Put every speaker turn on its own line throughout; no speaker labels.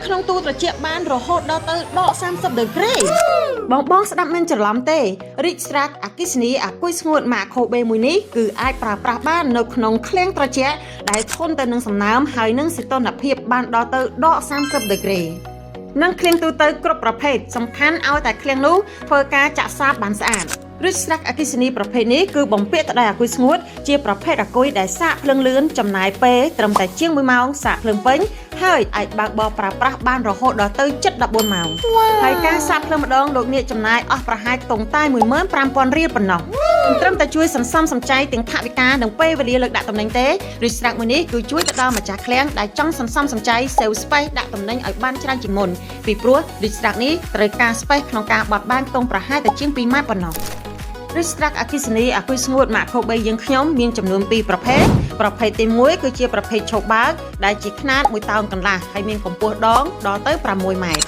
ក្នុងទូត្រជាក់បានរហូតដល់ទៅដក30ដឺក្រេបងស្ដាប់មិនច្រឡំទេរីកស្រាក់អគ្គិសនីអាគុយស្ងួតម៉ាខូបេមួយនេះគឺអាចប្រើប្រាស់បាននៅក្នុងឃ្លាំងត្រជាក់ដែលធន់ទៅនឹងសំណើមហើយនឹងសីតុណ្ហភាពបានដល់ទៅដក30ដឺក្រេនិងឃ្លាំងទូទៅគ្រប់ប្រភេទសំខាន់ឲ្យតែឃ្លាំងនោះធ្វើការចាក់សាបបានស្អាតឬស្រាក់អគ្គិសនីប្រភេទនេះគឺបំពាក់ទៅដោយអាគុយស្ងួតជាប្រភេទអាគុយដែលសាកភ្លើងលឿនចំណាយពេលត្រឹមតែជាង1ម៉ោងសាកភ្លើងពេញហើយអាចបើកបរប្រើប្រាស់បានរហូតដល់ទៅជិត14ម៉ោងហើយការសាកភ្លើងម្ដងលោកអ្នកចំណាយអស់ប្រហែលខ្ទង់តែ 15,000 រៀលប៉ុណ្ណោះមិនត្រឹមតែជួយសន្សំសំចៃទាំងថវិកានិងពេលវេលាលើកដាក់តំណែងទេឬស្រាក់មួយនេះគឺជួយទៅដល់ម្ចាស់ឃ្លាំងដែលចង់សន្សំសំចៃ save space ដាក់តំណែងឲ្យបានច្រើនជាងមុនពីព្រោះឬស្រាក់នេះត្រូវការ space ក្នុងការបត់បែនខ្ទង់ប្រហែលតែជាង2ម៉ែត្រប៉ុណ្ណោះឬស្រាក់អគ្គិសនីអាគុយស្ងួតម៉ាខូបេយើងខ្ញុំមានចំនួន2ប្រភេទទី1គឺជាប្រភេទឈប់បើកដែលជាខ្នាត1តោនកន្លះហើយមានកម្ពស់ដងដល់ទៅ6ម៉ែត្រ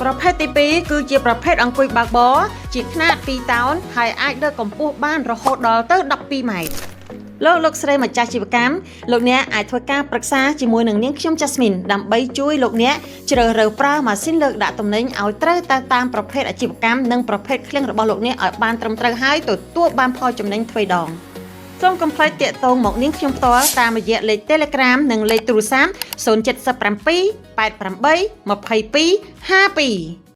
ប្រភេទទី2គឺជាប្រភេទអង្គុយបើកបរជាខ្នាត2តោនហើយអាចលើកកម្ពស់បានរហូតដល់ទៅ12ម៉ែត្រលោកស្រីម្ចាស់ជីវកម្មលោកអ្នកអាចធ្វើការប្រឹក្សាជាមួយនឹងនាងខ្ញុំ Jasmine ដើម្បីជួយលោកអ្នកជ្រើសរើសប្រើម៉ាស៊ីនលើកដាក់ទំនិញឲ្យត្រូវតាមប្រភេទអាជីវកម្មនិងប្រភេទឃ្លាំងរបស់លោកអ្នកឲ្យបានត្រឹមត្រូវហើយទទួលបានផលចំណេញទ្វេដងសូមកុំភ្លេចទាក់ទងមកនាងខ្ញុំផ្ទាល់តាមរយៈលេខ Telegram និងលេខទូរស័ព្ទ077 88 22 52